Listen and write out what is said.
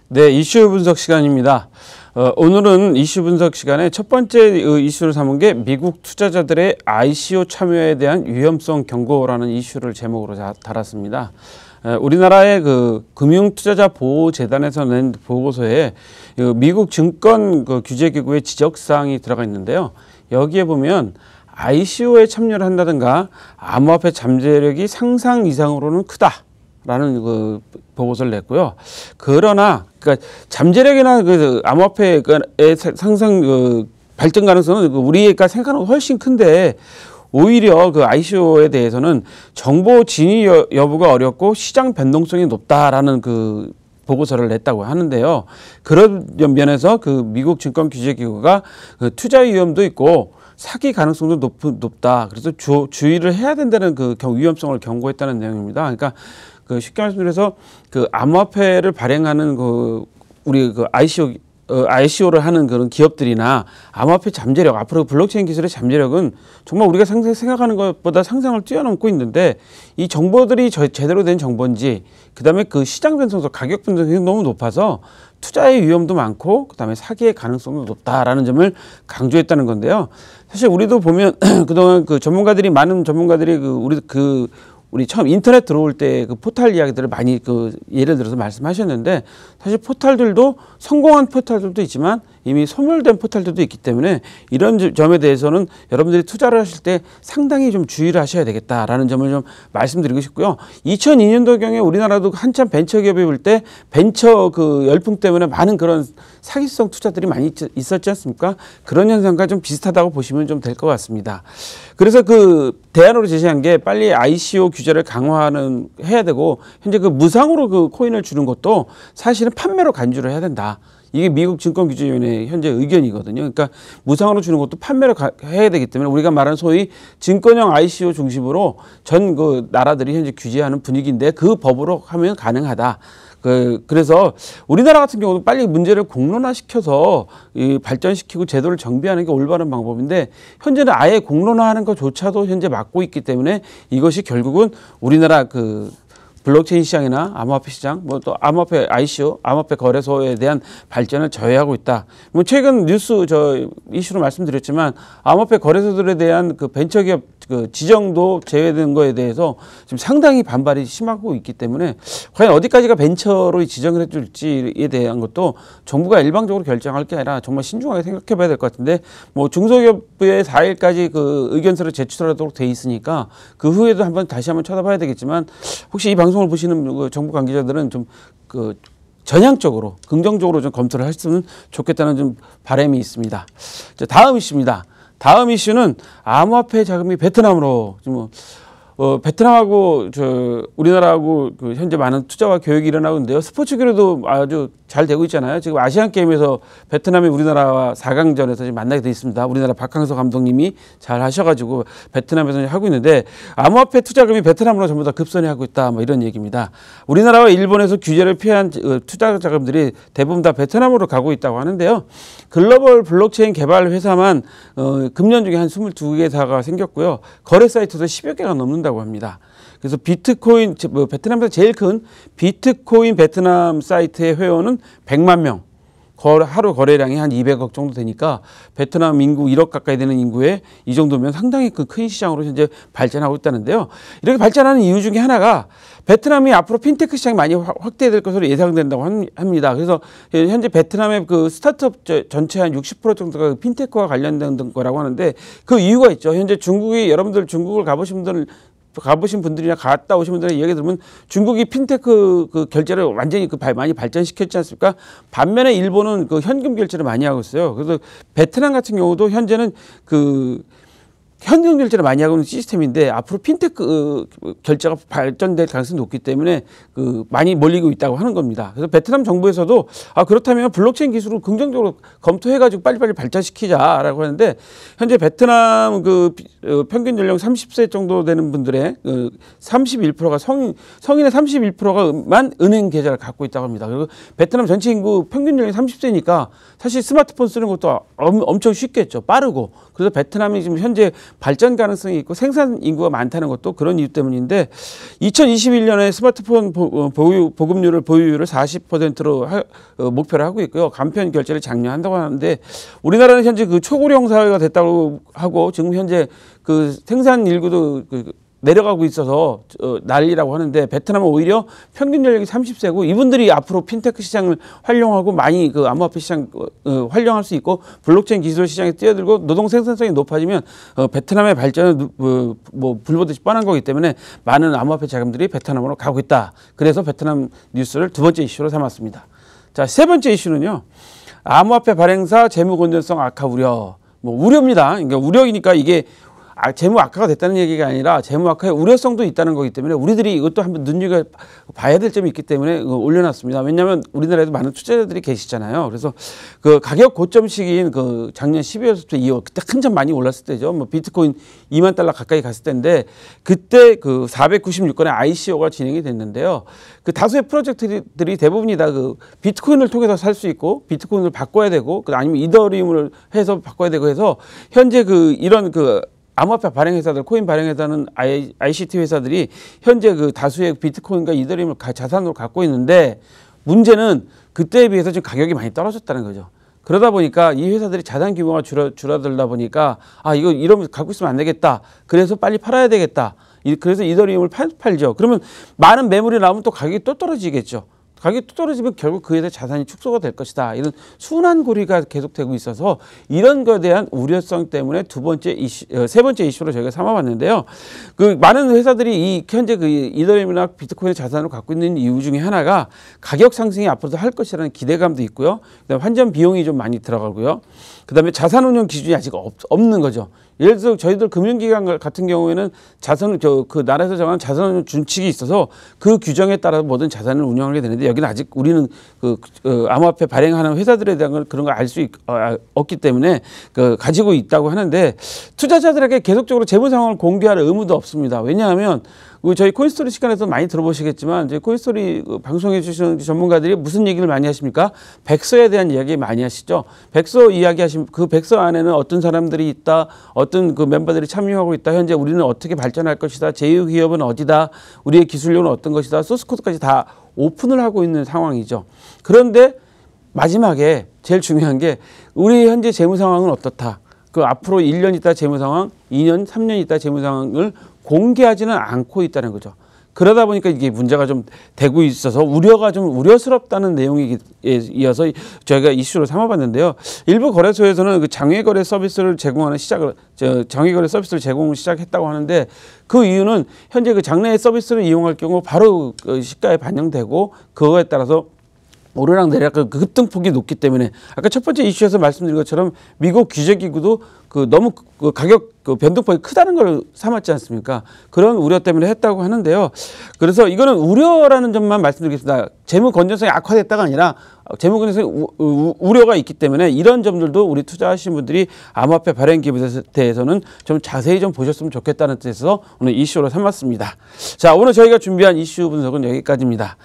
네, 이슈 분석 시간입니다. 오늘은 이슈 분석 시간에 첫 번째 이슈를 삼은 게 미국 투자자들의 ICO 참여에 대한 위험성 경고라는 이슈를 제목으로 달았습니다. 우리나라의 그 금융투자자 보호재단에서 낸 보고서에 미국 증권 규제기구의 지적사항이 들어가 있는데요. 여기에 보면 ICO에 참여를 한다든가 암호화폐 잠재력이 상상 이상으로는 크다라는 그 보고서를 냈고요. 그러나 그러니까 잠재력이나 그 암호화폐의 상상 발전 가능성은 우리가 생각하는 것보다 훨씬 큰데 오히려 그 ICO에 대해서는 정보 진위 여부가 어렵고 시장 변동성이 높다라는 그 보고서를 냈다고 하는데요. 그런 면에서 그 미국 증권 규제기구가 그 투자 위험도 있고 사기 가능성도 높다. 그래서 주의를 해야 된다는 그 위험성을 경고했다는 내용입니다. 그러니까 그 쉽게 말씀드려서 그 암호화폐를 발행하는 그 우리 그 ICO를 하는 그런 기업들이나 암호화폐 잠재력, 앞으로 블록체인 기술의 잠재력은 정말 우리가 생각하는 것보다 상상을 뛰어넘고 있는데 이 정보들이 제대로 된 정보인지, 그 다음에 그 시장 변동성, 가격 변동성이 너무 높아서 투자의 위험도 많고 그 다음에 사기의 가능성도 높다라는 점을 강조했다는 건데요. 사실 우리도 보면 그동안 그 많은 전문가들이 우리 처음 인터넷 들어올 때 그 포탈 이야기들을 많이 예를 들어서 말씀하셨는데, 사실 포탈들도 성공한 포탈들도 있지만 이미 소멸된 포탈들도 있기 때문에 이런 점에 대해서는 여러분들이 투자를 하실 때 상당히 좀 주의를 하셔야 되겠다라는 점을 좀 말씀드리고 싶고요. 2002년도경에 우리나라도 한참 벤처 기업이 올 때 벤처 그 열풍 때문에 많은 그런 사기성 투자들이 많이 있었지 않습니까? 그런 현상과 좀 비슷하다고 보시면 좀 될 것 같습니다. 그래서 그 대안으로 제시한 게 빨리 ICO 규제를 해야 되고, 현재 그 무상으로 그 코인을 주는 것도 사실은 판매로 간주를 해야 된다. 이게 미국 증권규제위원회의 현재 의견이거든요. 그러니까 무상으로 주는 것도 판매를 해야 되기 때문에 우리가 말하는 소위 증권형 ICO 중심으로 전 그 나라들이 현재 규제하는 분위기인데 그 법으로 하면 가능하다. 그래서 우리나라 같은 경우는 빨리 문제를 공론화시켜서 발전시키고 제도를 정비하는 게 올바른 방법인데, 현재는 아예 공론화하는 것조차도 현재 막고 있기 때문에 이것이 결국은 우리나라 그 블록체인 시장이나 암호화폐 시장, 뭐 또 암호화폐 ICO, 암호화폐 거래소에 대한 발전을 저해하고 있다. 뭐 최근 뉴스 이슈로 말씀드렸지만 암호화폐 거래소들에 대한 그 벤처기업 그 지정도 제외된 거에 대해서 지금 상당히 반발이 심하고 있기 때문에 과연 어디까지가 벤처로 지정을 해줄지에 대한 것도 정부가 일방적으로 결정할 게 아니라 정말 신중하게 생각해 봐야 될 것 같은데, 뭐 중소기업부에 4일까지 그 의견서를 제출하도록 돼 있으니까 그 후에도 다시 한번 쳐다봐야 되겠지만, 혹시 이 방송을 보시는 정부 관계자들은 좀 전향적으로 긍정적으로 좀 검토를 했으면 좋겠다는 좀 바람이 있습니다. 자, 다음 이슈입니다. 다음 이슈는 암호화폐 자금이 베트남으로 베트남하고 우리나라하고 현재 많은 투자와 교육이 일어나고 있는데요. 스포츠계로도 아주 잘 되고 있잖아요. 지금 아시안 게임에서 베트남이 우리나라와 4강전에서 지금 만나게 돼 있습니다. 우리나라 박항서 감독님이 잘 하셔가지고 베트남에서 하고 있는데, 암호화폐 투자금이 베트남으로 전부 다 급선회 하고 있다, 뭐 이런 얘기입니다. 우리나라와 일본에서 규제를 피한 투자 자금들이 대부분 다 베트남으로 가고 있다고 하는데요. 글로벌 블록체인 개발 회사만 금년 중에 한 22개사가 생겼고요. 거래 사이트도 10여 개가 넘는다고 합니다. 그래서 비트코인, 베트남에서 제일 큰 비트코인 베트남 사이트의 회원은 100만 명, 하루 거래량이 한 200억 정도 되니까 베트남 인구 1억 가까이 되는 인구에 이 정도면 상당히 큰 시장으로 현재 발전하고 있다는데요. 이렇게 발전하는 이유 중에 하나가 베트남이 앞으로 핀테크 시장이 많이 확대될 것으로 예상된다고 합니다. 그래서 현재 베트남의 그 스타트업 전체 한 60% 정도가 핀테크와 관련된 거라고 하는데, 그 이유가 있죠. 현재 여러분들 중국을 가보신 분들이나 갔다 오신 분들의 이야기 들으면 중국이 핀테크 그 결제를 완전히 많이 발전시켰지 않습니까? 반면에 일본은 그 현금 결제를 많이 하고 있어요. 그래서 베트남 같은 경우도 현재는 현금 결제를 많이 하고 있는 시스템인데, 앞으로 핀테크 결제가 발전될 가능성이 높기 때문에 많이 몰리고 있다고 하는 겁니다. 그래서 베트남 정부에서도 그렇다면 블록체인 기술을 긍정적으로 검토해가지고 빨리빨리 발전시키자라고 하는데, 현재 베트남 평균 연령 30세 정도 되는 분들의 31%가 성인의 31%가만 은행 계좌를 갖고 있다고 합니다. 그리고 베트남 전체 인구 평균 연령이 30세니까 사실 스마트폰 쓰는 것도 엄청 쉽겠죠. 빠르고. 그래서 베트남이 지금 현재 발전 가능성이 있고 생산 인구가 많다는 것도 그런 이유 때문인데 2021년에 스마트폰 보급률을 보유율을 40%로 목표를 하고 있고요. 간편 결제를 장려한다고 하는데 우리나라는 현재 그 초고령 사회가 됐다고 하고 지금 현재 그 생산 인구도 내려가고 있어서 난리라고 하는데 베트남은 오히려 평균 연령이 30세고 이분들이 앞으로 핀테크 시장을 활용하고 많이 그 암호화폐 시장 활용할 수 있고 블록체인 기술 시장에 뛰어들고 노동 생산성이 높아지면 베트남의 발전은 뭐 불보듯이 뻔한 거기 때문에 많은 암호화폐 자금들이 베트남으로 가고 있다. 그래서 베트남 뉴스를 두 번째 이슈로 삼았습니다. 자, 세 번째 이슈는요. 암호화폐 발행사 재무 건전성 악화 우려. 뭐 우려입니다. 그러니까 우려이니까 이게 재무 악화가 됐다는 얘기가 아니라 재무 악화의 우려성도 있다는 거기 때문에 우리들이 이것도 한번 눈여겨봐야 될 점이 있기 때문에 올려놨습니다. 왜냐하면 우리나라에도 많은 투자자들이 계시잖아요. 그래서 그 가격 고점 시기인 그 작년 12월부터 2월 그때 한참 많이 올랐을 때죠. 뭐 비트코인 2만 달러 가까이 갔을 때인데 그때 그 496건의 ICO가 진행이 됐는데요. 그 다수의 프로젝트들이 대부분이 다 그 비트코인을 통해서 살 수 있고 비트코인을 바꿔야 되고 아니면 이더리움을 해서 바꿔야 되고 해서 현재 그 이런 그 암호화폐 발행 회사들, 코인 발행 회사는 ICT 회사들이 현재 그 다수의 비트코인과 이더리움을 자산으로 갖고 있는데 문제는 그때에 비해서 지금 가격이 많이 떨어졌다는 거죠. 그러다 보니까 이 회사들이 자산 규모가 줄어들다 보니까 이거 이러면 갖고 있으면 안 되겠다. 그래서 빨리 팔아야 되겠다. 그래서 이더리움을 팔죠. 그러면 많은 매물이 나오면 또 가격이 또 떨어지겠죠. 가격이 또 떨어지면 결국 그에 대해 자산이 축소가 될 것이다. 이런 순환고리가 계속되고 있어서 이런 것에 대한 우려성 때문에 세 번째 이슈로 저희가 삼아봤는데요. 그 많은 회사들이 현재 그 이더리움이나 비트코인을 자산으로 갖고 있는 이유 중에 하나가 가격 상승이 앞으로도 할 것이라는 기대감도 있고요. 그다음에 환전 비용이 좀 많이 들어가고요. 그다음에 자산 운용 기준이 아직 없는 거죠. 예를 들어서 저희들 금융기관 같은 경우에는 자산을 그 나라에서 정한 자산 운용 준칙이 있어서 그 규정에 따라 모든 자산을 운영하게 되는데 여기는 아직 우리는 암호화폐 발행하는 회사들에 대한 그런 걸 알 수 없기 때문에 가지고 있다고 하는데 투자자들에게 계속적으로 재무 상황을 공개할 의무도 없습니다. 왜냐하면 저희 코인스토리 시간에서 많이 들어보시겠지만 이제 코인스토리 방송해 주시는 전문가들이 무슨 얘기를 많이 하십니까? 백서에 대한 이야기 많이 하시죠. 백서 이야기하시면 그 백서 안에는 어떤 사람들이 있다, 어떤 그 멤버들이 참여하고 있다, 현재 우리는 어떻게 발전할 것이다, 제휴 기업은 어디다, 우리의 기술력은 어떤 것이다, 소스 코드까지 다 오픈을 하고 있는 상황이죠. 그런데 마지막에 제일 중요한 게 우리 현재 재무 상황은 어떻다. 그 앞으로 1년 있다 재무 상황, 2년, 3년 있다 재무 상황을 공개하지는 않고 있다는 거죠. 그러다 보니까 이게 문제가 좀 되고 있어서 우려가 좀 우려스럽다는 내용이 이어서 저희가 이슈로 삼아봤는데요. 일부 거래소에서는 그 장외거래 서비스를 제공하는 장외거래 서비스를 시작했다고 하는데 그 이유는 현재 그 장외 서비스를 이용할 경우 바로 그 시가에 반영되고 그거에 따라서 오르락 내리락 그 급등폭이 높기 때문에 아까 첫 번째 이슈에서 말씀드린 것처럼 미국 규제기구도 너무 가격 변동폭이 크다는 걸 삼았지 않습니까? 그런 우려 때문에 했다고 하는데요. 그래서 이거는 우려라는 점만 말씀드리겠습니다. 재무 건전성이 악화됐다가 아니라 재무 건전성이 우려가 있기 때문에 이런 점들도 우리 투자하신 분들이 암호화폐 발행 기업에 대해서는 좀 자세히 좀 보셨으면 좋겠다는 뜻에서 오늘 이슈로 삼았습니다. 자, 오늘 저희가 준비한 이슈 분석은 여기까지입니다.